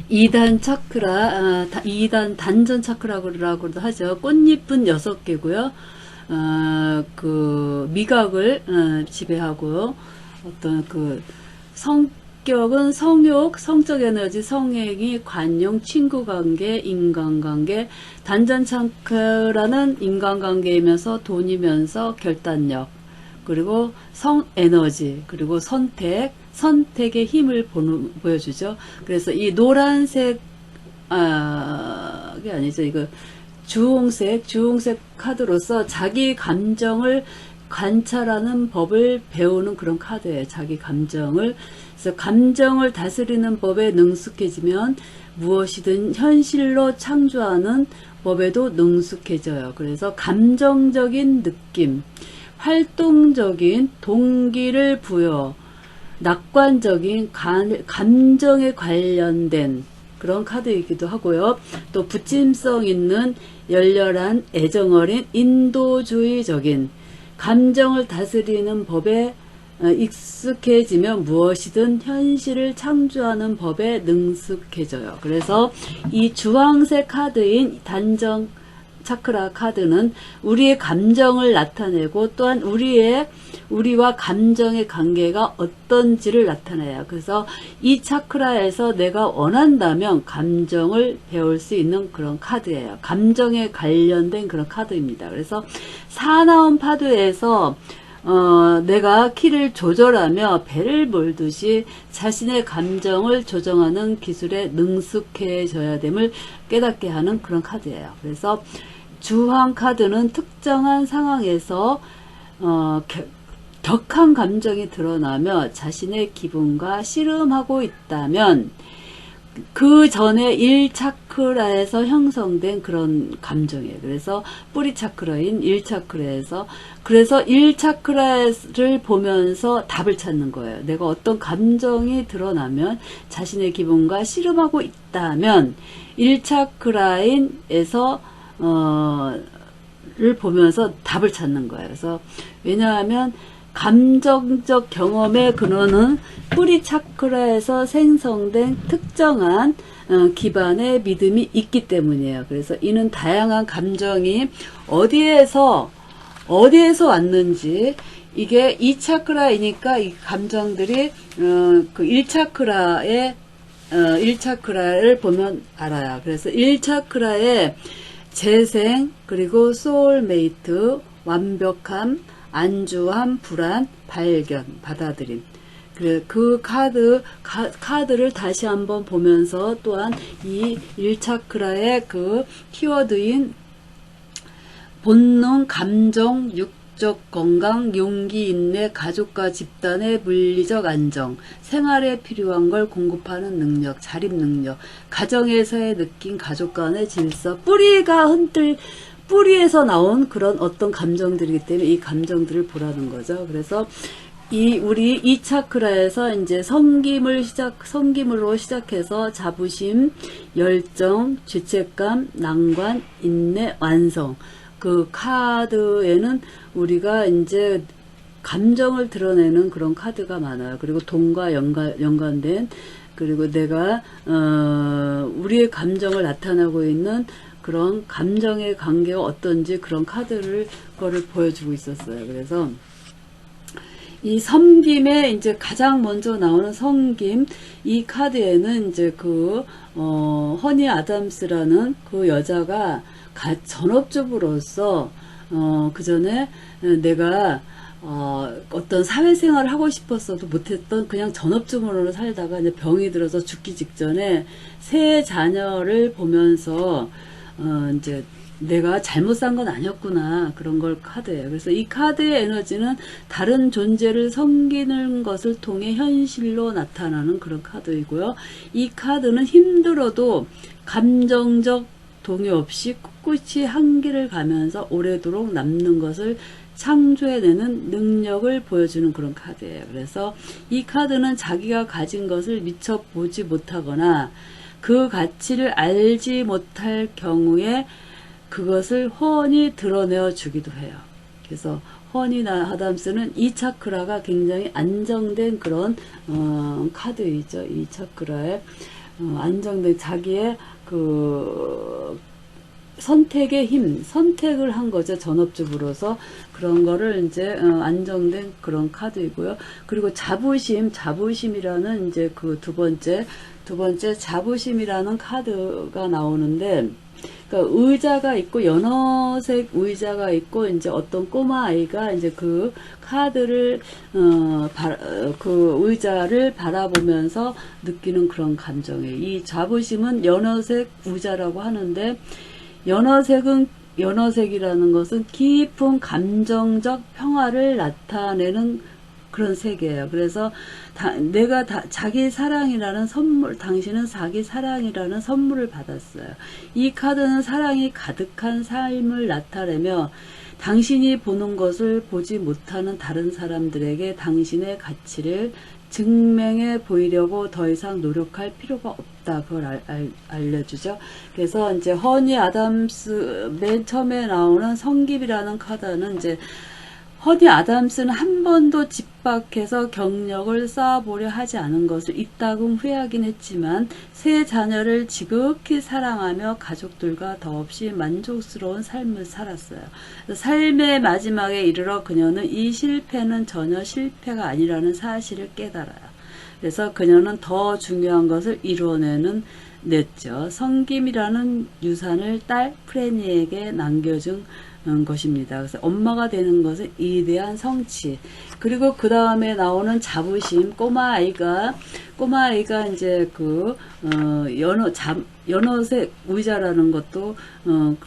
2단 차크라, 2단 단전 차크라고도 하죠. 꽃잎은 6개고요. 그 미각을 지배하고 어떤 그 성격은 성욕, 성적 에너지, 성행위, 관용, 친구관계, 인간관계. 단전 차크라는 인간관계이면서 돈이면서 결단력, 그리고 성에너지, 그리고 선택의 힘을 보여주죠. 그래서 이 노란색, 게 아니죠. 이거 주홍색 카드로서 자기 감정을 관찰하는 법을 배우는 그런 카드예요. 자기 감정을. 그래서 감정을 다스리는 법에 능숙해지면 무엇이든 현실로 창조하는 법에도 능숙해져요. 그래서 감정적인 느낌, 활동적인 동기를 부여, 낙관적인 감정에 관련된 그런 카드이기도 하고요. 또 부침성 있는 열렬한 애정어린 인도주의적인 감정을 다스리는 법에 익숙해지면 무엇이든 현실을 창조하는 법에 능숙해져요. 그래서 이 주황색 카드인 단정 차크라 카드는 우리의 감정을 나타내고 또한 우리와 감정의 관계가 어떤지를 나타내요. 그래서 이 차크라에서 내가 원한다면 감정을 배울 수 있는 그런 카드예요. 감정에 관련된 그런 카드입니다. 그래서 사나운 파도에서 내가 키를 조절하며 배를 몰듯이 자신의 감정을 조정하는 기술에 능숙해져야 됨을 깨닫게 하는 그런 카드예요. 그래서 주황 카드는 특정한 상황에서 격한 감정이 드러나며 자신의 기분과 씨름하고 있다면 그 전에 1차크라에서 형성된 그런 감정이에요. 그래서 뿌리 차크라인 1차크라에서 그래서 1차크라를 보면서 답을 찾는 거예요. 내가 어떤 감정이 드러나면 자신의 기분과 씨름하고 있다면 1차크라인에서 를 보면서 답을 찾는 거예요. 그래서 왜냐하면 감정적 경험의 근원은 뿌리 차크라에서 생성된 특정한 기반의 믿음이 있기 때문이에요. 그래서 이는 다양한 감정이 어디에서 왔는지, 이게 2차크라이니까 이 감정들이 그 1차크라를 보면 알아요. 그래서 1차크라의 재생, 그리고 소울메이트, 완벽함, 안주함, 불안, 발견, 받아들임. 그 카드를 다시 한번 보면서 또한 이 1차크라의 그 키워드인 본능, 감정, 육적 건강, 용기, 인내, 가족과 집단의 물리적 안정, 생활에 필요한 걸 공급하는 능력, 자립 능력, 가정에서의 느낀 가족 간의 질서, 뿌리에서 나온 그런 어떤 감정들이기 때문에 이 감정들을 보라는 거죠. 그래서 우리 이 차크라에서 이제 섬김으로 시작해서 자부심, 열정, 죄책감, 낭관, 인내, 완성. 그 카드에는 우리가 이제 감정을 드러내는 그런 카드가 많아요. 그리고 돈과 연관된, 그리고 내가 우리의 감정을 나타나고 있는 그런 감정의 관계가 어떤지 그런 거를 보여주고 있었어요. 그래서 이 섬김에 이제 가장 먼저 나오는 섬김, 이 카드에는 이제 허니 아담스라는 그 여자가 전업주부로서 그 전에 내가 어떤 사회생활을 하고 싶었어도 못했던 그냥 전업주부로 살다가 이제 병이 들어서 죽기 직전에 세 자녀를 보면서 이제 내가 잘못 산 건 아니었구나, 그런 걸 카드예요. 그래서 이 카드의 에너지는 다른 존재를 섬기는 것을 통해 현실로 나타나는 그런 카드이고요. 이 카드는 힘들어도 감정적 동요 없이 꿋꿋이 한길을 가면서 오래도록 남는 것을 창조해내는 능력을 보여주는 그런 카드예요. 그래서 이 카드는 자기가 가진 것을 미처 보지 못하거나 그 가치를 알지 못할 경우에 그것을 훤히 드러내어 주기도 해요. 그래서 허니 아담스는 이 차크라가 굉장히 안정된 그런 카드이죠. 이 차크라에 안정된 자기의 그 선택의 힘, 선택을 한 거죠. 전업주부로서. 그런 거를 이제 안정된 그런 카드이고요. 그리고 자부심이라는 이제 그 두 번째 자부심이라는 카드가 나오는데, 그러니까 의자가 있고 연어색 의자가 있고 이제 어떤 꼬마 아이가 이제 그 카드를 그 의자를 바라보면서 느끼는 그런 감정이에요. 이 자부심은 연어색 의자라고 하는데, 연어색이라는 것은 깊은 감정적 평화를 나타내는 그런 세계예요. 그래서 내가 자기 사랑이라는 선물, 당신은 자기 사랑이라는 선물을 받았어요. 이 카드는 사랑이 가득한 삶을 나타내며 당신이 보는 것을 보지 못하는 다른 사람들에게 당신의 가치를 증명해 보이려고 더 이상 노력할 필요가 없다. 그걸 알려주죠. 그래서 이제 허니 아담스 맨 처음에 나오는 성깁이라는 카드는 이제 허니 아담스는 한 번도 집 밖에서 경력을 쌓아보려 하지 않은 것을 이따금 후회하긴 했지만 세 자녀를 지극히 사랑하며 가족들과 더없이 만족스러운 삶을 살았어요. 삶의 마지막에 이르러 그녀는 이 실패는 전혀 실패가 아니라는 사실을 깨달아요. 그래서 그녀는 더 중요한 것을 냈죠. 성김이라는 유산을 딸 프레니에게 남겨준 것입니다. 그래서 엄마가 되는 것은 이대한 성취. 그리고 그 다음에 나오는 자부심, 꼬마 아이가 이제 연어색 의자라는 것도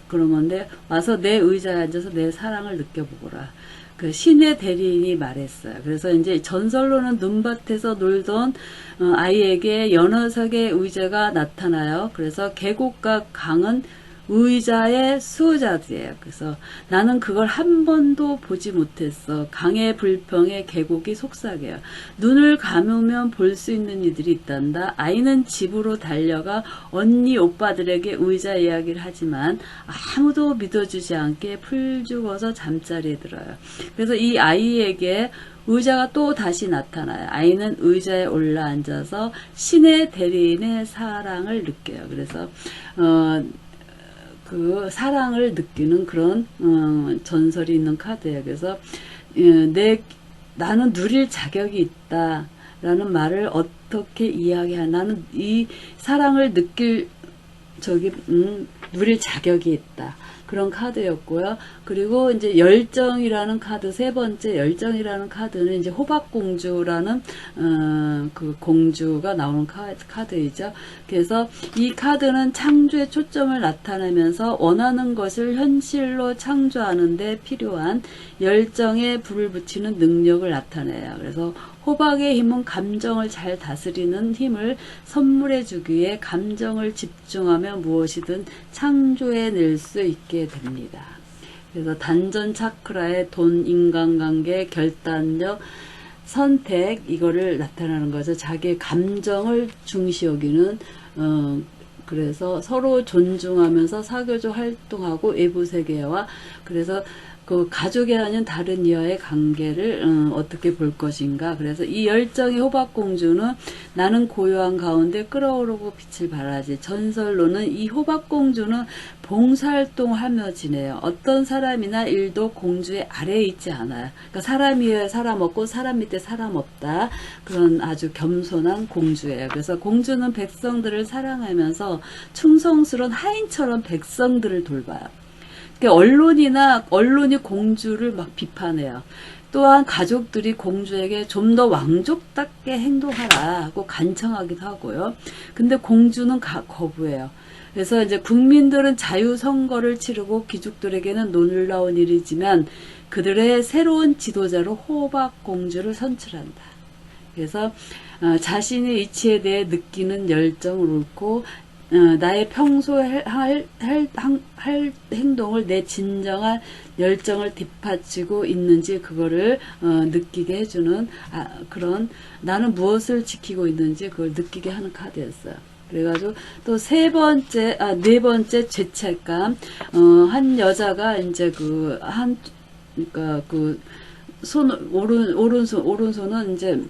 그런 건데, 와서 내 의자에 앉아서 내 사랑을 느껴보거라. 그 신의 대리인이 말했어요. 그래서 이제 전설로는 눈밭에서 놀던 아이에게 연어색의 의자가 나타나요. 그래서 계곡과 강은 의자의 수호자들이에요. 그래서 나는 그걸 한 번도 보지 못했어. 강의 불평에 계곡이 속삭여요. 눈을 감으면 볼 수 있는 이들이 있단다. 아이는 집으로 달려가 언니 오빠들에게 의자 이야기를 하지만 아무도 믿어주지 않게 풀 죽어서 잠자리에 들어요. 그래서 이 아이에게 의자가 또 다시 나타나요. 아이는 의자에 올라앉아서 신의 대리인의 사랑을 느껴요. 그래서 그 사랑을 느끼는 그런 전설이 있는 카드예요. 그래서 나는 누릴 자격이 있다 라는 말을 어떻게 이야기하냐. 나는 이 사랑을 누릴 자격이 있다. 그런 카드였고요. 그리고 이제 열정이라는 카드, 세 번째 열정이라는 카드는 이제 호박공주라는 그 공주가 나오는 카드이죠. 그래서 이 카드는 창조의 초점을 나타내면서 원하는 것을 현실로 창조하는 데 필요한 열정에 불을 붙이는 능력을 나타내요. 그래서 호박의 힘은 감정을 잘 다스리는 힘을 선물해 주기 위해 감정을 집중하면 무엇이든 창조해낼 수 있게 됩니다. 그래서 단전 차크라의 돈, 인간관계, 결단력, 선택, 이거를 나타나는 거죠. 자기의 감정을 중시 여기는 그래서 서로 존중하면서 사교적 활동하고 외부 세계와, 그래서 그 가족이 아닌 다른 이와의 관계를 어떻게 볼 것인가. 그래서 이 열정의 호박공주는 나는 고요한 가운데 끓어오르고 빛을 발하지. 전설로는 이 호박공주는 봉사활동을 하며 지내요. 어떤 사람이나 일도 공주의 아래에 있지 않아요. 그러니까 사람 위에 사람 없고 사람 밑에 사람 없다. 그런 아주 겸손한 공주예요. 그래서 공주는 백성들을 사랑하면서 충성스러운 하인처럼 백성들을 돌봐요. 언론이 공주를 막 비판해요. 또한 가족들이 공주에게 좀 더 왕족답게 행동하라 하고 간청하기도 하고요. 근데 공주는 거부해요. 그래서 이제 국민들은 자유선거를 치르고 귀족들에게는 놀라운 일이지만 그들의 새로운 지도자로 호박공주를 선출한다. 그래서 자신의 이치에 대해 느끼는 열정을 옳고 나의 평소에 할 행동을 내 진정한 열정을 뒷받치고 있는지 그거를 느끼게 해주는 그런, 나는 무엇을 지키고 있는지 그걸 느끼게 하는 카드였어요. 그래가지고 또 네 번째 죄책감. 한 여자가 이제 그러니까 오른손은 이제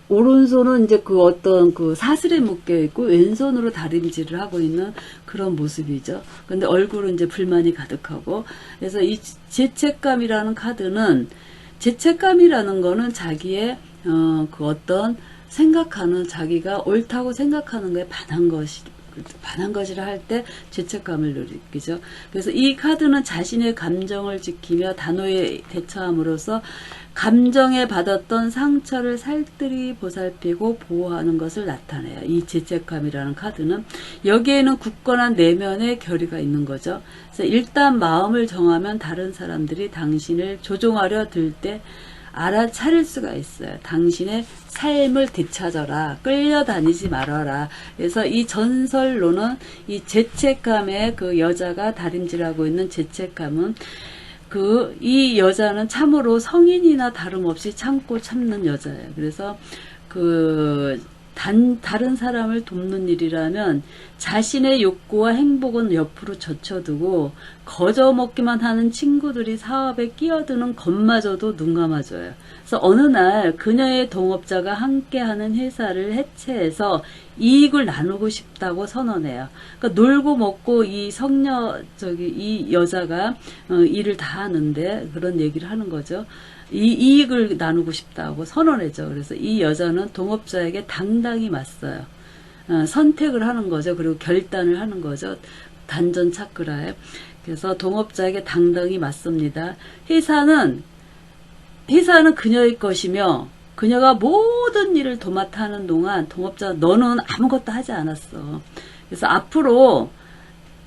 오른손은 이제 그 어떤 그 사슬에 묶여 있고 왼손으로 다림질을 하고 있는 그런 모습이죠. 근데 얼굴은 이제 불만이 가득하고, 그래서 이 죄책감이라는 카드는, 죄책감이라는 거는 자기의 그 어떤 생각하는, 자기가 옳다고 생각하는 거에 반한 것이라 할 때 죄책감을 느끼죠. 그래서 이 카드는 자신의 감정을 지키며 단호히 대처함으로써 감정에 받았던 상처를 살뜰히 보살피고 보호하는 것을 나타내요. 이 죄책감이라는 카드는 여기에는 굳건한 내면의 결의가 있는 거죠. 그래서 일단 마음을 정하면 다른 사람들이 당신을 조종하려 들 때 알아차릴 수가 있어요. 당신의 삶을 되찾아라. 끌려다니지 말아라. 그래서 이 전설로는 이 죄책감에 그 여자가 다림질하고 있는 죄책감은 이 여자는 참으로 성인이나 다름없이 참고 참는 여자예요. 그래서 다른 사람을 돕는 일이라면 자신의 욕구와 행복은 옆으로 젖혀두고 거저 먹기만 하는 친구들이 사업에 끼어드는 것마저도 눈감아줘요. 그래서 어느 날 그녀의 동업자가 함께하는 회사를 해체해서 이익을 나누고 싶다고 선언해요. 그러니까 놀고 먹고 이 여자가 일을 다 하는데 그런 얘기를 하는 거죠. 이 이익을 나누고 싶다고 선언했죠. 그래서 이 여자는 동업자에게 당당히 맞서요. 선택을 하는 거죠. 그리고 결단을 하는 거죠. 단전 차크라에. 그래서 동업자에게 당당히 맞섭니다. 회사는 그녀의 것이며 그녀가 모든 일을 도맡아 하는 동안 동업자 너는 아무것도 하지 않았어. 그래서 앞으로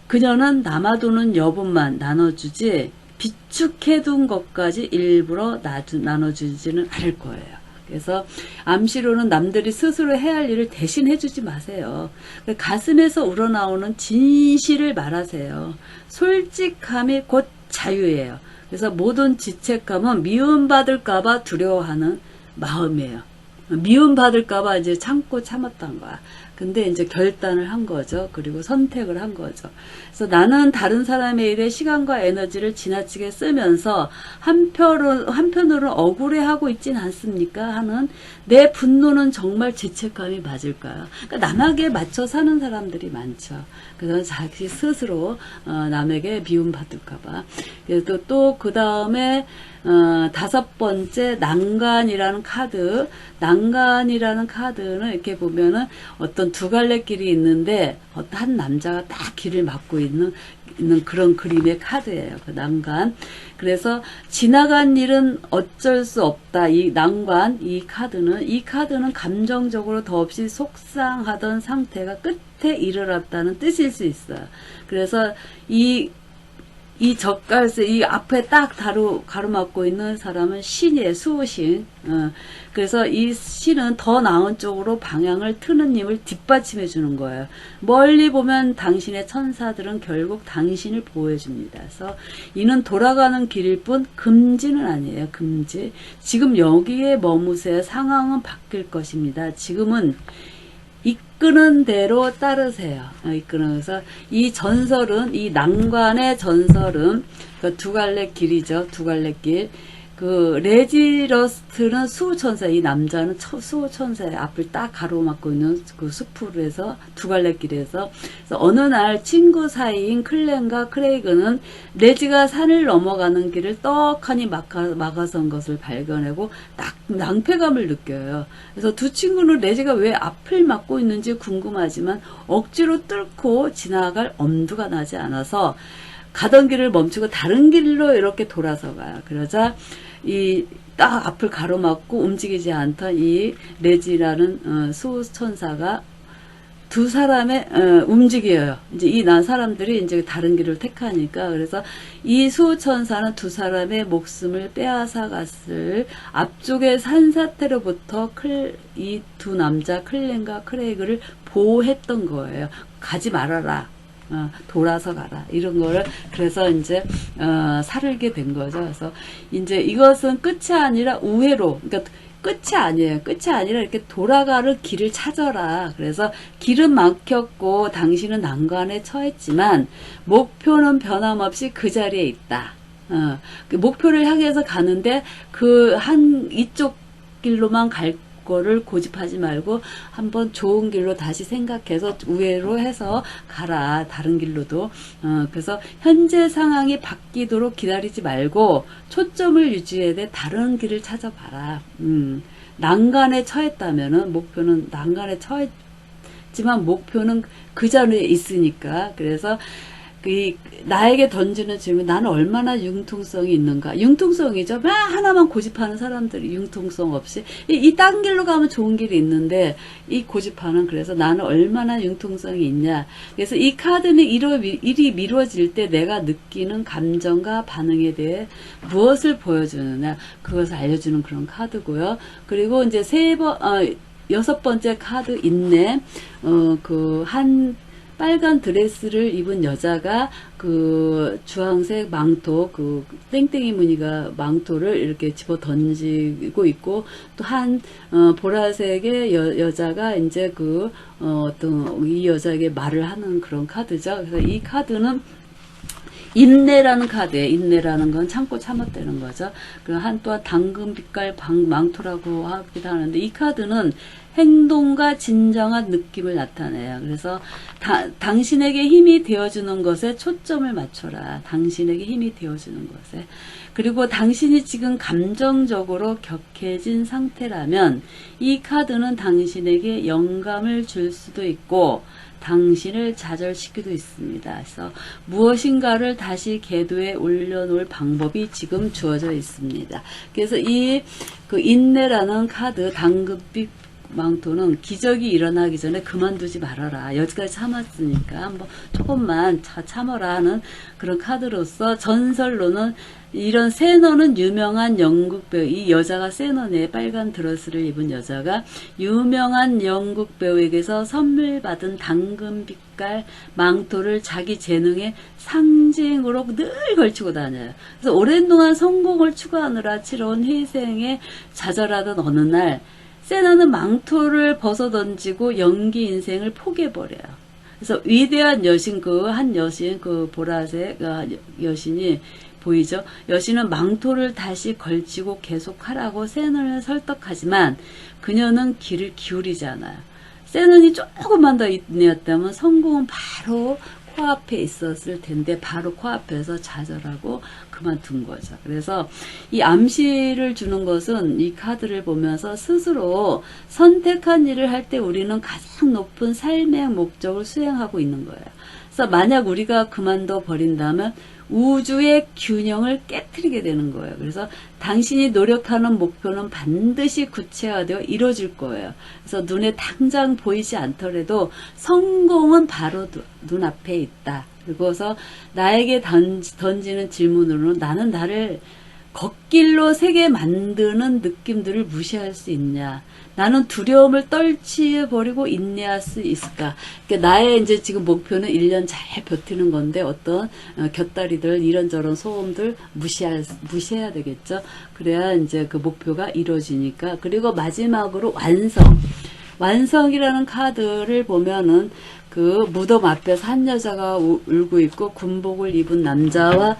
그녀는 남아도는 여분만 나눠주지 비축해둔 것까지 일부러 나눠주지는 않을 거예요. 그래서 암시로는 남들이 스스로 해야 할 일을 대신 해주지 마세요. 가슴에서 우러나오는 진실을 말하세요. 솔직함이 곧 자유예요. 그래서 모든 죄책감은 미움받을까봐 두려워하는 마음이에요. 미움받을까봐 이제 참고 참았던 거야. 근데 이제 결단을 한 거죠. 그리고 선택을 한 거죠. 그래서 나는 다른 사람의 일에 시간과 에너지를 지나치게 쓰면서 한편으로는 억울해하고 있진 않습니까? 하는 내 분노는 정말 죄책감이 맞을까요? 그러니까 남에게 맞춰 사는 사람들이 많죠. 그래서 자기 스스로 남에게 미움받을까봐. 그래서 또 그 다음에 5번째 난간이라는 카드. 난간이라는 카드는 이렇게 보면은 어떤 두 갈래 길이 있는데 한 남자가 딱 길을 막고 있는 그런 그림의 카드예요. 그 난간. 그래서 지나간 일은 어쩔 수 없다. 이 난간, 이 카드는 감정적으로 더없이 속상하던 상태가 끝에 이르렀다는 뜻일 수 있어요. 그래서 이 젓갈새, 이 앞에 딱 가로막고 있는 사람은 신이에요. 수호신. 그래서 이 신은 더 나은 쪽으로 방향을 트는 힘을 뒷받침해 주는 거예요. 멀리 보면 당신의 천사들은 결국 당신을 보호해 줍니다. 그래서 이는 돌아가는 길일 뿐 금지는 아니에요. 금지. 지금 여기에 머무세요. 상황은 바뀔 것입니다. 지금은 이끄는 대로 따르세요. 그래서 이 전설은, 이 난관의 전설은 두 갈래 길이죠. 두 갈래 길. 레지러스트는 수호천사, 이 남자는 수호천사의 앞을 딱 가로막고 있는 그 숲으로 두 갈래 길에서. 그래서 어느 날 친구 사이인 클렌과 크레이그는 레지가 산을 넘어가는 길을 떡하니 막아선 것을 발견하고 딱 낭패감을 느껴요. 그래서 두 친구는 레지가 왜 앞을 막고 있는지 궁금하지만 억지로 뚫고 지나갈 엄두가 나지 않아서 가던 길을 멈추고 다른 길로 이렇게 돌아서 가요. 그러자 딱 앞을 가로막고 움직이지 않던 이 레지라는 수호천사가 두 사람의 움직여요. 이제 사람들이 이제 다른 길을 택하니까. 그래서 이 수호천사는 두 사람의 목숨을 빼앗아 갔을 앞쪽의 산사태로부터 이 두 남자 클렌과 크레이그를 보호했던 거예요. 가지 말아라. 돌아서 가라. 이런 거를, 그래서 이제, 살게 된 거죠. 그래서 이제 이것은 끝이 아니라 우회로, 그러니까 끝이 아니에요. 끝이 아니라 이렇게 돌아가는 길을 찾아라. 그래서 길은 막혔고 당신은 난관에 처했지만 목표는 변함없이 그 자리에 있다. 그 목표를 향해서 가는데 이쪽 길로만 갈 거를 고집하지 말고 한번 좋은 길로 다시 생각해서 우회로 해서 가라. 다른 길로도. 그래서 현재 상황이 바뀌도록 기다리지 말고 초점을 유지해야 돼. 다른 길을 찾아봐라. 난간에 처했다면은 목표는 난간에 처했지만 목표는 그 자리에 있으니까. 그래서 나에게 던지는 질문, 나는 얼마나 융통성이 있는가? 융통성이죠. 막 하나만 고집하는 사람들이 융통성 없이 딴 길로 가면 좋은 길이 있는데 이 고집하는, 그래서 나는 얼마나 융통성이 있냐. 그래서 이 카드는 일이 미뤄질 때 내가 느끼는 감정과 반응에 대해 무엇을 보여주느냐, 그것을 알려주는 그런 카드고요. 그리고 이제 여섯 번째 카드 인내. 빨간 드레스를 입은 여자가 그 주황색 망토, 그 땡땡이 무늬가 망토를 이렇게 집어 던지고 있고, 또 보라색의 여자가 이제 어떤 이 여자에게 말을 하는 그런 카드죠. 그래서 이 카드는 인내라는 카드에, 인내라는 건 참고 참았다는 거죠. 또한 당근 빛깔 망토라고 하기도 하는데, 이 카드는 행동과 진정한 느낌을 나타내요. 그래서 당신에게 힘이 되어주는 것에 초점을 맞춰라. 당신에게 힘이 되어주는 것에. 그리고 당신이 지금 감정적으로 격해진 상태라면 이 카드는 당신에게 영감을 줄 수도 있고 당신을 좌절시키도 있습니다. 그래서 무엇인가를 다시 궤도에 올려놓을 방법이 지금 주어져 있습니다. 그래서 인내라는 카드, 당근빛 망토는 기적이 일어나기 전에 그만두지 말아라. 여기까지 참았으니까 한번 조금만 참아라 하는 그런 카드로서, 전설로는 이런 세너는 유명한 연극 배우, 이 여자가 세너네, 빨간 드레스를 입은 여자가 유명한 연극 배우에게서 선물 받은 당근 빛깔 망토를 자기 재능의 상징으로 늘 걸치고 다녀요. 그래서 오랜 동안 성공을 추구하느라 치러온 희생에 좌절하던 어느 날 세나는 망토를 벗어던지고 연기 인생을 포기해버려요. 그래서 위대한 여신, 보라색 여신이 보이죠? 여신은 망토를 다시 걸치고 계속하라고 세넌을 설득하지만 그녀는 귀를 기울이지 않아요. 세넌이 조금만 더 인내였다면 성공은 바로 코앞에 있었을 텐데 바로 코앞에서 좌절하고 그만둔 거죠. 그래서 이 암시를 주는 것은 이 카드를 보면서 스스로 선택한 일을 할 때 우리는 가장 높은 삶의 목적을 수행하고 있는 거예요. 그래서 만약 우리가 그만둬 버린다면 우주의 균형을 깨트리게 되는 거예요. 그래서 당신이 노력하는 목표는 반드시 구체화되어 이루어질 거예요. 그래서 눈에 당장 보이지 않더라도 성공은 바로 눈앞에 있다. 그리고서 나에게 던지는 질문으로는 나는 나를 걷길로 세게 만드는 느낌들을 무시할 수 있냐? 나는 두려움을 떨치버리고 인내할 수 있을까? 그러니까 나의 이제 지금 목표는 1년 잘 버티는 건데 어떤 곁다리들, 이런저런 소음들 무시해야 되겠죠? 그래야 이제 그 목표가 이루어지니까. 그리고 마지막으로 완성이라는 카드를 보면은 그 무덤 앞에서 한 여자가 울고 있고 군복을 입은 남자가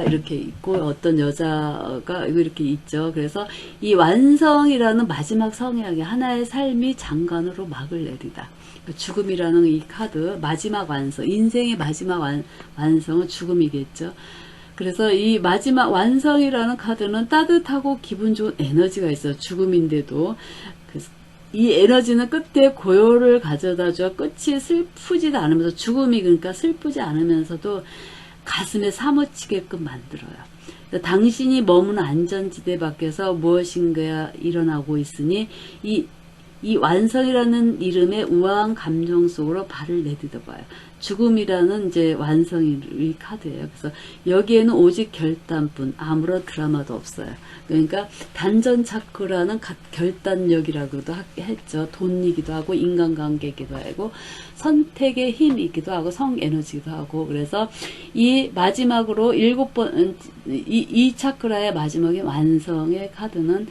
이렇게 있고 어떤 여자가 이렇게 있죠. 그래서 이 완성이라는 마지막 성향이 하나의 삶이 장관으로 막을 내리다. 죽음이라는 이 카드, 마지막 완성, 인생의 마지막 완성은 죽음이겠죠. 그래서 이 마지막 완성이라는 카드는 따뜻하고 기분 좋은 에너지가 있어요. 죽음인데도. 이 에너지는 끝에 고요를 가져다줘. 끝이 슬프지도 않으면서, 죽음이 그러니까 슬프지 않으면서도 가슴에 사무치게끔 만들어요. 당신이 머무는 안전지대 밖에서 무엇인가 일어나고 있으니 이 완성이라는 이름의 우아한 감정 속으로 발을 내딛어봐요. 죽음이라는 이제 완성의 카드예요. 그래서 여기에는 오직 결단뿐, 아무런 드라마도 없어요. 그러니까 단전 차크라는 결단력이라고도 했죠. 돈이기도 하고 인간관계이기도 하고 선택의 힘이기도 하고 성에너지이기도 하고. 그래서 이 마지막으로 이 차크라의 마지막에 완성의 카드는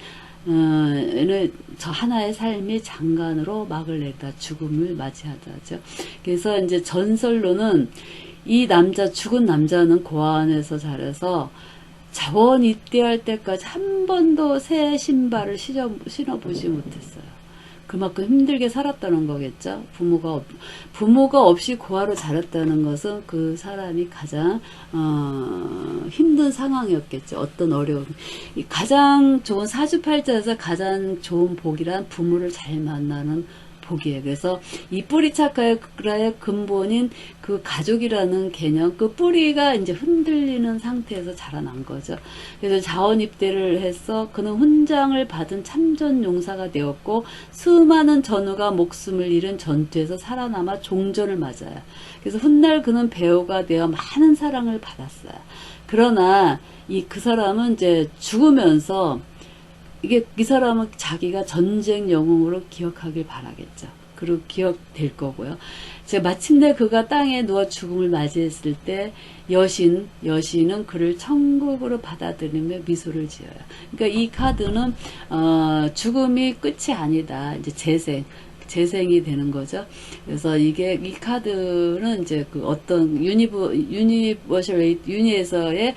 저 하나의 삶이 장관으로 막을 내다 죽음을 맞이하다죠. 그래서 이제 전설로는 이 죽은 남자는 고아원에서 자라서 자원 입대할 때까지 한 번도 새 신발을 신어보지 못했어요. 그만큼 힘들게 살았다는 거겠죠. 부모가 없이 고아로 자랐다는 것은 그 사람이 가장 힘든 상황이었겠죠. 어떤 어려움. 가장 좋은 사주팔자에서 가장 좋은 복이란 부모를 잘 만나는 복이에요. 그래서 이 뿌리 차크라의 근본인 그 가족이라는 개념, 그 뿌리가 이제 흔들리는 상태에서 자라난 거죠. 그래서 자원 입대를 해서 그는 훈장을 받은 참전 용사가 되었고 수많은 전우가 목숨을 잃은 전투에서 살아남아 종전을 맞아요. 그래서 훗날 그는 배우가 되어 많은 사랑을 받았어요. 그러나 그 사람은 이제 죽으면서 이 사람은 자기가 전쟁 영웅으로 기억하길 바라겠죠. 그리고 기억될 거고요. 마침내 그가 땅에 누워 죽음을 맞이했을 때 여신은 그를 천국으로 받아들이며 미소를 지어요. 그러니까 이 카드는 죽음이 끝이 아니다. 이제 재생이 되는 거죠. 그래서 이 카드는 이제 그 어떤 유니에서의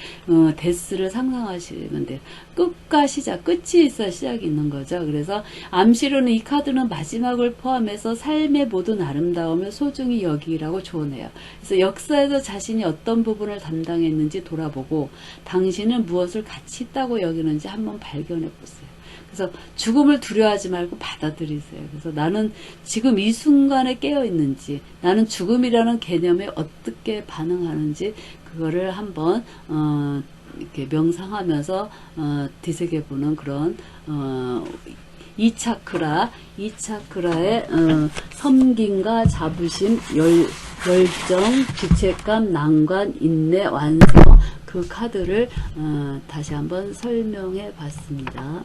데스를 상상하시면 돼요. 끝이 있어 시작이 있는 거죠. 그래서 암시로는 이 카드는 마지막을 포함해서 삶의 모든 아름다움을 소중히 여기라고 조언해요. 그래서 역사에서 자신이 어떤 부분을 담당했는지 돌아보고 당신은 무엇을 가치 있다고 여기는지 한번 발견해 보세요. 그래서 죽음을 두려워하지 말고 받아들이세요. 그래서 나는 지금 이 순간에 깨어 있는지, 나는 죽음이라는 개념에 어떻게 반응하는지 그거를 한번 이렇게 명상하면서 되새겨보는 그런 이 차크라의 섬김과 자부심, 열정, 죄책감, 난관, 인내, 완성, 그 카드를 다시 한번 설명해 봤습니다.